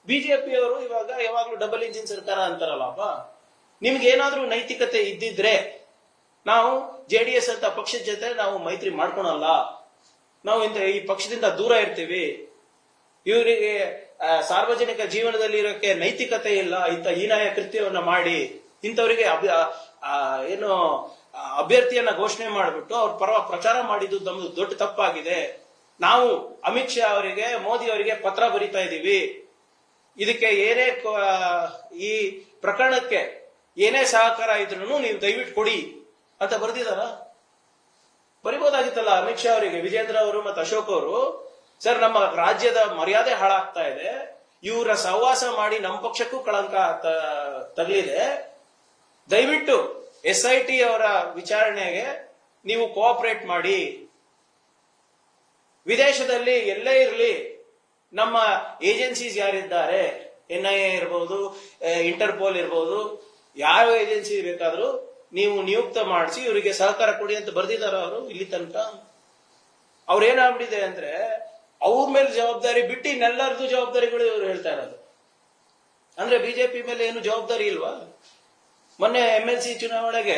ಬಿಜೆಪಿಯವರು ಇವಾಗ ಯಾವಾಗ್ಲೂ ಡಬಲ್ ಇಂಜಿನ್ ಸರ್ಕಾರ ಅಂತಾರಲ್ಲಪ್ಪ. ನಿಮ್ಗೆ ಏನಾದ್ರೂ ನೈತಿಕತೆ ಇದ್ದಿದ್ರೆ ನಾವು ಜೆಡಿಎಸ್ ಅಂತ ಪಕ್ಷದ ಜೊತೆ ನಾವು ಮೈತ್ರಿ ಮಾಡ್ಕೊಳಲ್ಲ, ನಾವು ಈ ಪಕ್ಷದಿಂದ ದೂರ ಇರ್ತೀವಿ, ಇವರಿಗೆ ಸಾರ್ವಜನಿಕ ಜೀವನದಲ್ಲಿ ಇರೋಕೆ ನೈತಿಕತೆ ಇಲ್ಲ, ಇಂಥ ಹೀನಾಯ ಕೃತ್ಯವನ್ನ ಮಾಡಿ ಇಂಥವರಿಗೆ ಏನು ಅಭ್ಯರ್ಥಿಯನ್ನ ಘೋಷಣೆ ಮಾಡಿಬಿಟ್ಟು ಅವ್ರ ಪರ ಪ್ರಚಾರ ಮಾಡಿದ್ದು ನಮ್ದು ದೊಡ್ಡ ತಪ್ಪಾಗಿದೆ. ನಾವು ಅಮಿತ್ ಶಾ ಅವರಿಗೆ, ಮೋದಿ ಅವರಿಗೆ ಪತ್ರ ಬರಿತಾ ಇದೀವಿ, ಇದಕ್ಕೆ ಏನೇ ಈ ಪ್ರಕರಣಕ್ಕೆ ಏನೇ ಸಹಕಾರ ಇದ್ರು ನೀವು ದಯವಿಟ್ಟು ಕೊಡಿ ಅಂತ ಬರ್ದಿದಾರ. ಬರಿಬೋದಾಗಿತ್ತಲ್ಲ ಅಮಿತ್ ಶಾ ಅವರಿಗೆ, ವಿಜೇಂದ್ರ ಅವರು ಮತ್ತು ಅಶೋಕ್ ಅವರು. ಸರ್, ನಮ್ಮ ರಾಜ್ಯದ ಮರ್ಯಾದೆ ಹಾಳಾಗ್ತಾ ಇದೆ, ಇವರ ಸಹವಾಸ ಮಾಡಿ ನಮ್ಮ ಪಕ್ಷಕ್ಕೂ ಕಳಂಕ ತಗಲಿದೆ, ದಯವಿಟ್ಟು SIT ಅವರ ವಿಚಾರಣೆಗೆ ನೀವು ಕೋಆಪರೇಟ್ ಮಾಡಿ. ವಿದೇಶದಲ್ಲಿ ಎಲ್ಲೇ ಇರಲಿ ನಮ್ಮ ಏಜೆನ್ಸೀಸ್ ಯಾರಿದ್ದಾರೆ, NIA ಇರ್ಬೋದು, ಇಂಟರ್ಪೋಲ್ ಇರ್ಬೋದು, ಯಾವ ಏಜೆನ್ಸಿ ಬೇಕಾದ್ರೂ ನೀವು ನಿಯುಕ್ತ ಮಾಡಿಸಿ ಇವರಿಗೆ ಸಹಕಾರ ಕೊಡಿ ಅಂತ ಬರ್ದಿದಾರ ಅವರು. ಇಲ್ಲಿ ತನಕ ಅವ್ರೇನಾಗ್ಬಿಟ್ಟಿದೆ ಅಂದ್ರೆ ಅವ್ರ ಮೇಲೆ ಜವಾಬ್ದಾರಿ ಬಿಟ್ಟು ಇನ್ನೆಲ್ಲರದು ಜವಾಬ್ದಾರಿಗಳು ಇವ್ರು ಹೇಳ್ತಾ ಇರೋದು. ಅಂದ್ರೆ ಬಿಜೆಪಿ ಮೇಲೆ ಏನು ಜವಾಬ್ದಾರಿ ಇಲ್ವಾ? ಮೊನ್ನೆ MLC ಚುನಾವಣೆಗೆ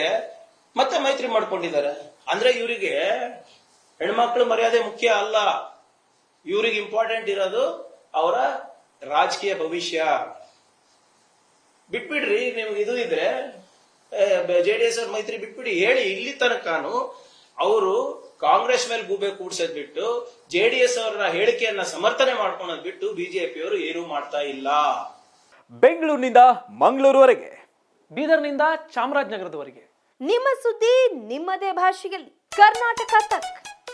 ಮತ್ತೆ ಮೈತ್ರಿ ಮಾಡ್ಕೊಂಡಿದ್ದಾರೆ. ಅಂದ್ರೆ ಇವರಿಗೆ ಹೆಣ್ಮಕ್ಳು ಮರ್ಯಾದೆ ಮುಖ್ಯ ಅಲ್ಲ, ಇವ್ರಿಗೆ ಇಂಪಾರ್ಟೆಂಟ್ ಇರೋದು ಅವರ ರಾಜಕೀಯ ಭವಿಷ್ಯ. ಬಿಟ್ಬಿಡ್ರಿ, ನಿಮ್ಗೆ ಇದು ಇದ್ರೆ JDS ಅವ್ರ ಮೈತ್ರಿ ಬಿಟ್ಬಿಡಿ. ಹೇಳಿ, ಇಲ್ಲಿ ತನಕನು ಅವರು ಕಾಂಗ್ರೆಸ್ ಮೇಲೆ ಗೂಬೆ ಕೂಡ್ಸೋದ್ ಬಿಟ್ಟು JDS ಅವರ ಹೇಳಿಕೆಯನ್ನ ಸಮರ್ಥನೆ ಮಾಡ್ಕೊಳೋದ್ ಬಿಟ್ಟು ಬಿಜೆಪಿಯವರು ಏನೂ ಮಾಡ್ತಾ ಇಲ್ಲ. ಬೆಂಗಳೂರಿನಿಂದ ಮಂಗಳೂರುವರೆಗೆ, ಬೀದರ್ನಿಂದ ಚಾಮರಾಜನಗರದವರೆಗೆ ನಿಮ್ಮ ಸುದ್ದಿ ನಿಮ್ಮದೇ ಭಾಷೆಯಲ್ಲಿ. ಕರ್ನಾಟಕ ತಕ್.